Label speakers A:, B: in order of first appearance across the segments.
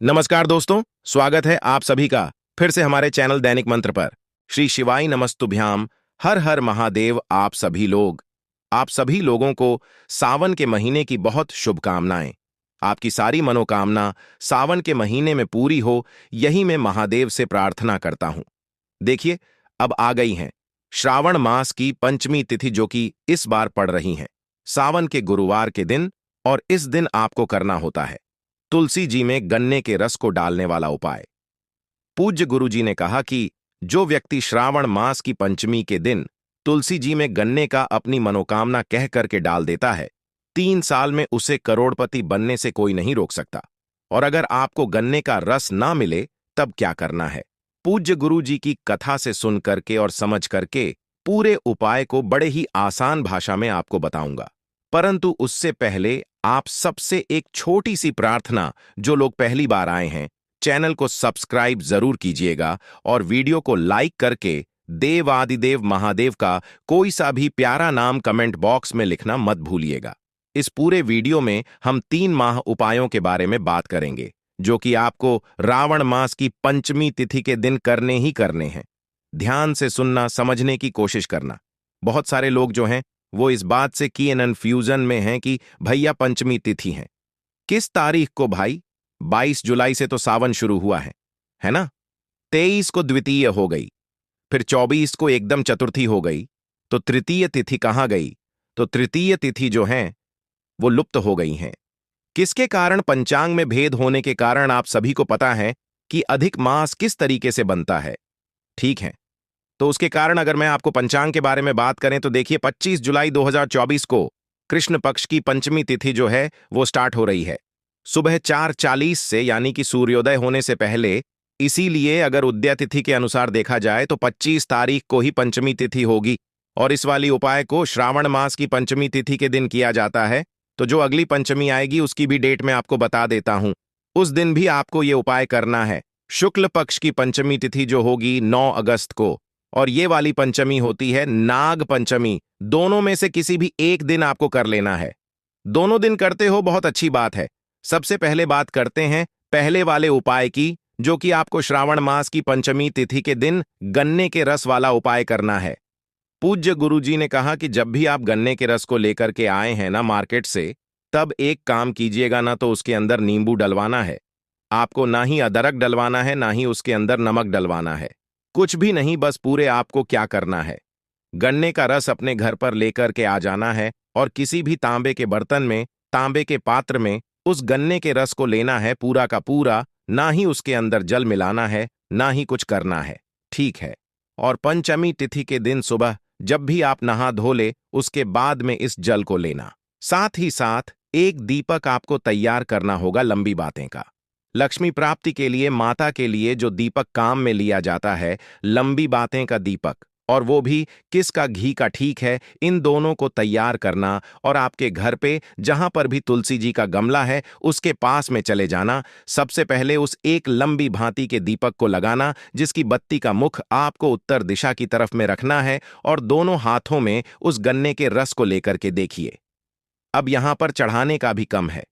A: नमस्कार दोस्तों, स्वागत है आप सभी का फिर से हमारे चैनल दैनिक मंत्र पर। श्री शिवाय नमस्तुभ्याम। हर हर महादेव। आप सभी लोगों को सावन के महीने की बहुत शुभकामनाएं। आपकी सारी मनोकामना सावन के महीने में पूरी हो, यही मैं महादेव से प्रार्थना करता हूं। देखिए, अब आ गई हैं श्रावण मास की पंचमी तिथि, जो कि इस बार पड़ रही हैं सावन के गुरुवार के दिन। और इस दिन आपको करना होता है तुलसी जी में गन्ने के रस को डालने वाला उपाय। पूज्य गुरु जी ने कहा कि जो व्यक्ति श्रावण मास की पंचमी के दिन तुलसी जी में गन्ने का अपनी मनोकामना कह करके डाल देता है, 3 साल में उसे करोड़पति बनने से कोई नहीं रोक सकता। और अगर आपको गन्ने का रस ना मिले तब क्या करना है, पूज्य गुरु जी की कथा से सुन करके और समझ करके पूरे उपाय को बड़े ही आसान भाषा में आपको बताऊंगा। परंतु उससे पहले आप सबसे एक छोटी सी प्रार्थना, जो लोग पहली बार आए हैं, चैनल को सब्सक्राइब जरूर कीजिएगा और वीडियो को लाइक करके देवादिदेव महादेव का कोई सा भी प्यारा नाम कमेंट बॉक्स में लिखना मत भूलिएगा। इस पूरे वीडियो में हम 3 माह उपायों के बारे में बात करेंगे, जो कि आपको रावण मास की पंचमी तिथि के दिन करने ही करने हैं। ध्यान से सुनना, समझने की कोशिश करना। बहुत सारे लोग जो हैं वो इस बात से की कन्फ्यूजन में हैं कि भैया पंचमी तिथि है किस तारीख को भाई? 22 जुलाई से तो सावन शुरू हुआ है ना? 23 को द्वितीय हो गई, फिर 24 को एकदम चतुर्थी हो गई, तो तृतीय तिथि कहाँ गई? तो तृतीय तिथि जो है वो लुप्त हो गई हैं। किसके कारण? पंचांग में भेद होने के कारण। आप सभी को पता है कि अधिक मास किस तरीके से बनता है, ठीक है? तो उसके कारण अगर मैं आपको पंचांग के बारे में बात करें तो देखिए, 25 जुलाई 2024 को कृष्ण पक्ष की पंचमी तिथि जो है वो स्टार्ट हो रही है सुबह 4:40 से, यानी कि सूर्योदय होने से पहले। इसीलिए अगर उदय तिथि के अनुसार देखा जाए तो 25 तारीख को ही पंचमी तिथि होगी। और इस वाली उपाय को श्रावण मास की पंचमी तिथि के दिन किया जाता है। तो जो अगली पंचमी आएगी उसकी भी डेट मैं आपको बता देता हूं। उस दिन भी आपको ये उपाय करना है। शुक्ल पक्ष की पंचमी तिथि जो होगी 9 अगस्त को, और ये वाली पंचमी होती है नाग पंचमी। दोनों में से किसी भी एक दिन आपको कर लेना है। दोनों दिन करते हो, बहुत अच्छी बात है। सबसे पहले बात करते हैं पहले वाले उपाय की, जो कि आपको श्रावण मास की पंचमी तिथि के दिन गन्ने के रस वाला उपाय करना है। पूज्य गुरु जी ने कहा कि जब भी आप गन्ने के रस को लेकर के आए हैं ना मार्केट से, तब एक काम कीजिएगा ना, तो उसके अंदर नींबू डलवाना है। आपको ना ही अदरक डलवाना है, ना ही उसके अंदर नमक डलवाना है, कुछ भी नहीं। बस पूरे आपको क्या करना है, गन्ने का रस अपने घर पर लेकर के आ जाना है और किसी भी तांबे के बर्तन में, तांबे के पात्र में उस गन्ने के रस को लेना है पूरा का पूरा। ना ही उसके अंदर जल मिलाना है, ना ही कुछ करना है, ठीक है? और पंचमी तिथि के दिन सुबह जब भी आप नहा धो ले, उसके बाद में इस जल को लेना। साथ ही साथ एक दीपक आपको तैयार करना होगा लंबी बातें का। लक्ष्मी प्राप्ति के लिए, माता के लिए जो दीपक काम में लिया जाता है, लंबी बातें का दीपक, और वो भी किसका? घी का, ठीक है? इन दोनों को तैयार करना और आपके घर पे जहां पर भी तुलसी जी का गमला है उसके पास में चले जाना। सबसे पहले उस एक लंबी भांति के दीपक को लगाना, जिसकी बत्ती का मुख आपको उत्तर दिशा की तरफ में रखना है, और दोनों हाथों में उस गन्ने के रस को लेकर के देखिए। अब यहां पर चढ़ाने का भी कम है।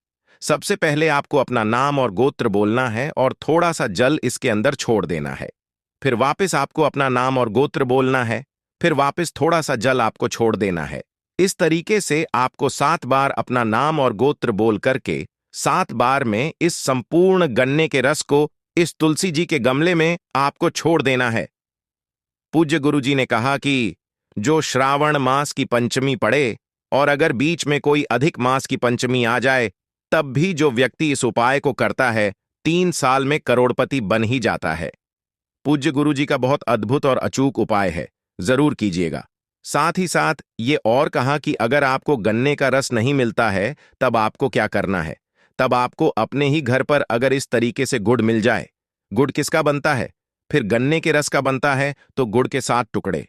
A: सबसे पहले आपको अपना नाम और गोत्र बोलना है और थोड़ा सा जल इसके अंदर छोड़ देना है। फिर वापस आपको अपना नाम और गोत्र बोलना है, फिर वापस थोड़ा सा जल आपको छोड़ देना है। इस तरीके से आपको 7 बार अपना नाम और गोत्र बोल करके 7 बार में इस संपूर्ण गन्ने के रस को इस तुलसी जी के गमले में आपको छोड़ देना है। पूज्य गुरु जी ने कहा कि जो श्रावण मास की पंचमी पड़े और अगर बीच में कोई अधिक मास की पंचमी आ जाए, तब भी जो व्यक्ति इस उपाय को करता है 3 साल में करोड़पति बन ही जाता है। पूज्य गुरु जी का बहुत अद्भुत और अचूक उपाय है, जरूर कीजिएगा। साथ ही साथ ये और कहा कि अगर आपको गन्ने का रस नहीं मिलता है तब आपको क्या करना है? तब आपको अपने ही घर पर अगर इस तरीके से गुड़ मिल जाए। गुड़ किसका बनता है? फिर गन्ने के रस का बनता है, तो गुड़ के 7 टुकड़े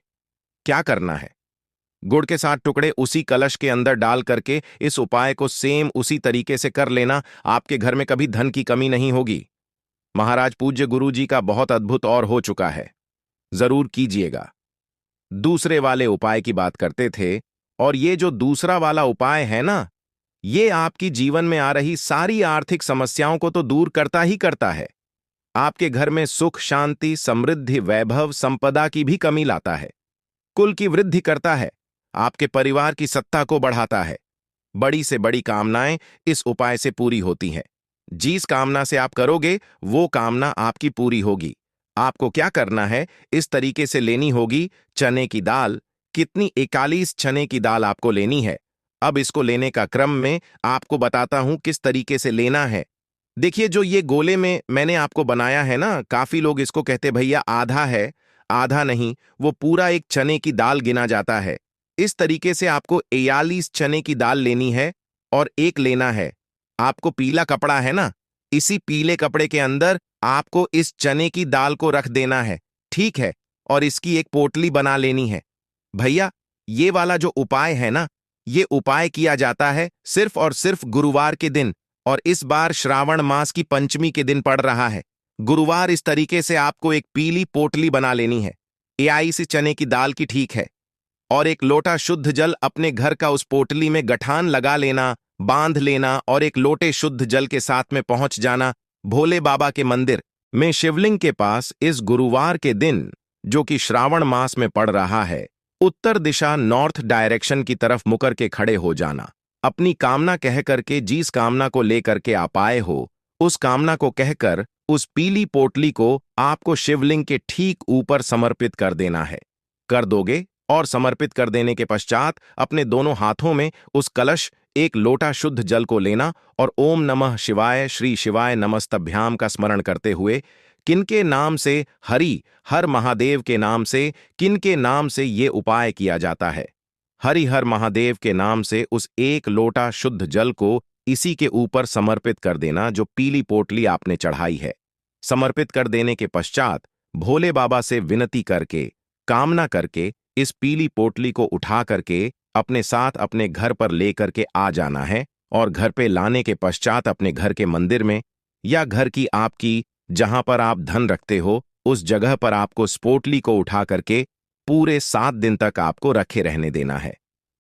A: क्या करना है? गुड़ के 7 टुकड़े उसी कलश के अंदर डाल करके इस उपाय को सेम उसी तरीके से कर लेना। आपके घर में कभी धन की कमी नहीं होगी। महाराज पूज्य गुरु जी का बहुत अद्भुत और हो चुका है, जरूर कीजिएगा। दूसरे वाले उपाय की बात करते थे, और ये जो दूसरा वाला उपाय है ना, ये आपकी जीवन में आ रही सारी आर्थिक समस्याओं को तो दूर करता ही करता है। आपके घर में सुख, शांति, समृद्धि, वैभव, संपदा की भी कमी लाता है। कुल की वृद्धि करता है। आपके परिवार की सत्ता को बढ़ाता है। बड़ी से बड़ी कामनाएं इस उपाय से पूरी होती हैं। जिस कामना से आप करोगे वो कामना आपकी पूरी होगी। आपको क्या करना है, इस तरीके से लेनी होगी चने की दाल। कितनी? 41 चने की दाल आपको लेनी है। अब इसको लेने का क्रम में आपको बताता हूं किस तरीके से लेना है। देखिए, जो ये गोले में मैंने आपको बनाया है ना, काफी लोग इसको कहते भैया आधा है। आधा नहीं, वो पूरा एक चने की दाल गिना जाता है। इस तरीके से आपको 41 चने की दाल लेनी है और एक लेना है। आपको पीला कपड़ा है ना, इसी पीले कपड़े के अंदर आपको इस चने की दाल को रख देना है, ठीक है? और इसकी एक पोटली बना लेनी है। भैया, ये वाला जो उपाय है ना, ये उपाय किया जाता है सिर्फ और सिर्फ गुरुवार के दिन, और इस बार श्रावण मास की पंचमी के दिन पड़ रहा है। गुरुवार इस तरीके से आपको एक पीली पोटली बना लेनी है, 41 चने की दाल की, ठीक है? और एक लोटा शुद्ध जल अपने घर का उस पोटली में गठान लगा लेना, बांध लेना, और एक लोटे शुद्ध जल के साथ में पहुंच जाना भोले बाबा के मंदिर में शिवलिंग के पास। इस गुरुवार के दिन, जो कि श्रावण मास में पड़ रहा है, उत्तर दिशा नॉर्थ डायरेक्शन की तरफ मुकर के खड़े हो जाना। अपनी कामना कह करके, जिस कामना को लेकर के आप आए हो, उस कामना को कहकर उस पीली पोटली को आपको शिवलिंग के ठीक ऊपर समर्पित कर देना है। कर दोगे, और समर्पित कर देने के पश्चात अपने दोनों हाथों में उस कलश, एक लोटा शुद्ध जल को लेना और ओम नमः शिवाय, श्री शिवाय नमस्तभ्याम का स्मरण करते हुए, किनके नाम से? हरि हर महादेव के नाम से। किनके नाम से ये उपाय किया जाता है? हरि हर महादेव के नाम से उस एक लोटा शुद्ध जल को इसी के ऊपर समर्पित कर देना, जो पीली पोटली आपने चढ़ाई है। समर्पित कर देने के पश्चात भोले बाबा से विनती करके, कामना करके, इस पीली पोटली को उठा करके अपने साथ अपने घर पर लेकर के आ जाना है। और घर पे लाने के पश्चात अपने घर के मंदिर में, या घर की आपकी जहां पर आप धन रखते हो, उस जगह पर आपको इस पोटली को उठा करके पूरे 7 दिन तक आपको रखे रहने देना है।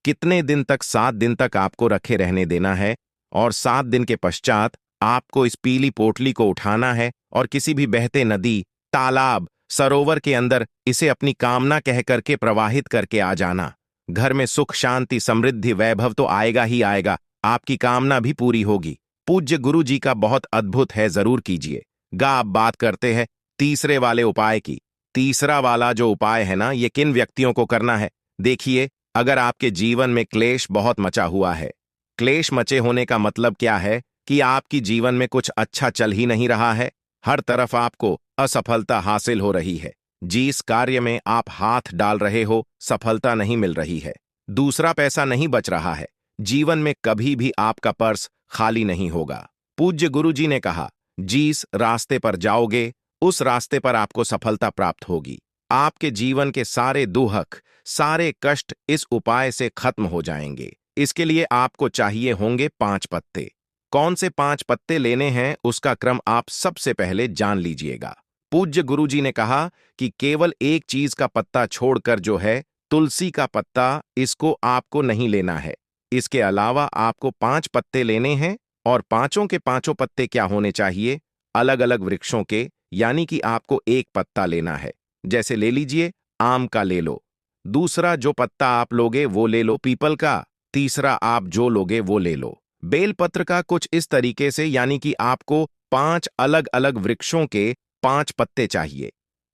A: कितने दिन तक? 7 दिन तक आपको रखे रहने देना है। और 7 दिन के पश्चात आपको इस पीली पोटली को उठाना है और किसी भी बहते नदी, तालाब, सरोवर के अंदर इसे अपनी कामना कह करके प्रवाहित करके आ जाना। घर में सुख, शांति, समृद्धि, वैभव तो आएगा ही आएगा, आपकी कामना भी पूरी होगी। पूज्य गुरु जी का बहुत अद्भुत है, जरूर कीजिए। अब बात करते हैं तीसरे वाले उपाय की। तीसरा वाला जो उपाय है ना, ये किन व्यक्तियों को करना है? देखिए, अगर आपके जीवन में क्लेश बहुत मचा हुआ है, क्लेश मचे होने का मतलब क्या है कि आपकी जीवन में कुछ अच्छा चल ही नहीं रहा है। हर तरफ आपको असफलता हासिल हो रही है। जिस कार्य में आप हाथ डाल रहे हो, सफलता नहीं मिल रही है। दूसरा पैसा नहीं बच रहा है। जीवन में कभी भी आपका पर्स खाली नहीं होगा। पूज्य गुरु जी ने कहा, जिस रास्ते पर जाओगे उस रास्ते पर आपको सफलता प्राप्त होगी। आपके जीवन के सारे दुख, सारे कष्ट इस उपाय से खत्म हो जाएंगे। इसके लिए आपको चाहिए होंगे 5 पत्ते। कौन से 5 पत्ते लेने हैं, उसका क्रम आप सबसे पहले जान लीजिएगा। पूज्य गुरुजी ने कहा कि केवल एक चीज का पत्ता छोड़कर, जो है तुलसी का पत्ता, इसको आपको नहीं लेना है। इसके अलावा आपको 5 पत्ते लेने हैं, और पांचों के पांचों पत्ते क्या होने चाहिए? अलग अलग वृक्षों के, यानी कि आपको एक पत्ता लेना है। जैसे ले लीजिए, आम का ले लो। दूसरा जो पत्ता आप लोगे वो ले लो पीपल का। तीसरा आप जो लोगे वो ले लो बेलपत्र का। कुछ इस तरीके से, यानी कि आपको 5 अलग अलग वृक्षों के 5 पत्ते चाहिए।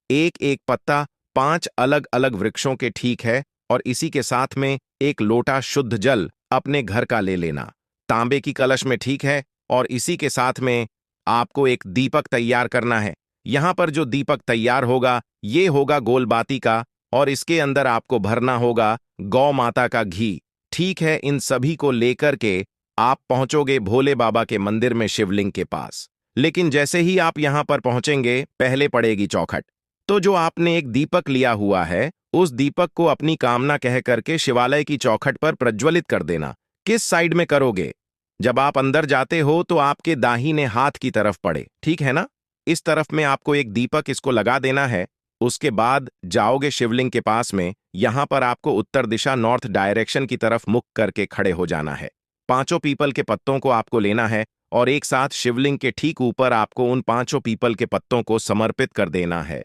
A: एक एक पत्ता 5 अलग अलग वृक्षों के, ठीक है? और इसी के साथ में एक लोटा शुद्ध जल अपने घर का ले लेना, तांबे की कलश में, ठीक है? और इसी के साथ में आपको एक दीपक तैयार करना है। यहां पर जो दीपक तैयार होगा, ये होगा गोलबाती का, और इसके अंदर आपको भरना होगा गौ माता का घी, ठीक है? इन सभी को लेकर के आप पहुंचोगे भोले बाबा के मंदिर में शिवलिंग के पास। लेकिन जैसे ही आप यहां पर पहुंचेंगे, पहले पड़ेगी चौखट। तो जो आपने एक दीपक लिया हुआ है, उस दीपक को अपनी कामना कह करके शिवालय की चौखट पर प्रज्वलित कर देना। किस साइड में करोगे? जब आप अंदर जाते हो तो आपके दाहिने हाथ की तरफ पड़े, ठीक है ना? इस तरफ में आपको एक दीपक इसको लगा देना है। उसके बाद जाओगे शिवलिंग के पास में। यहां पर आपको उत्तर दिशा नॉर्थ डायरेक्शन की तरफ मुख करके खड़े हो जाना है। पांचों पीपल के पत्तों को आपको लेना है और एक साथ शिवलिंग के ठीक ऊपर आपको उन पांचों पीपल के पत्तों को समर्पित कर देना है।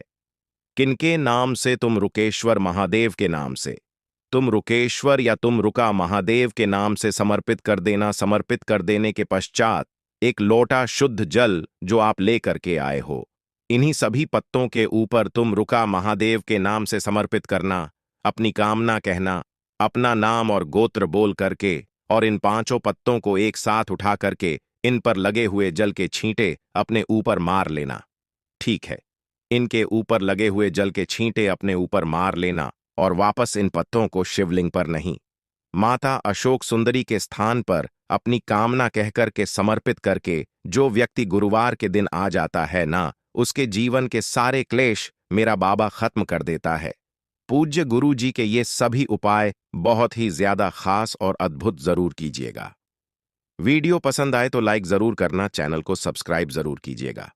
A: किनके नाम से? तुम रुकेश्वर महादेव के नाम से। तुम रुकेश्वर या तुम रुका महादेव के नाम से समर्पित कर देना। समर्पित कर देने के पश्चात एक लोटा शुद्ध जल जो आप लेकर के आए हो, इन्हीं सभी पत्तों के ऊपर तुम रुका महादेव के नाम से समर्पित करना। अपनी कामना कहना, अपना नाम और गोत्र बोल करके, और इन पांचों पत्तों को एक साथ उठा करके इन पर लगे हुए जल के छींटे अपने ऊपर मार लेना। ठीक है, इनके ऊपर लगे हुए जल के छींटे अपने ऊपर मार लेना और वापस इन पत्तों को शिवलिंग पर नहीं, माता अशोक सुंदरी के स्थान पर अपनी कामना कहकर के समर्पित करके जो व्यक्ति गुरुवार के दिन आ जाता है ना, उसके जीवन के सारे क्लेश मेरा बाबा खत्म कर देता है। पूज्य गुरु जी के ये सभी उपाय बहुत ही ज्यादा खास और अद्भुत जरूर कीजिएगा। वीडियो पसंद आए तो लाइक जरूर करना, चैनल को सब्सक्राइब जरूर कीजिएगा।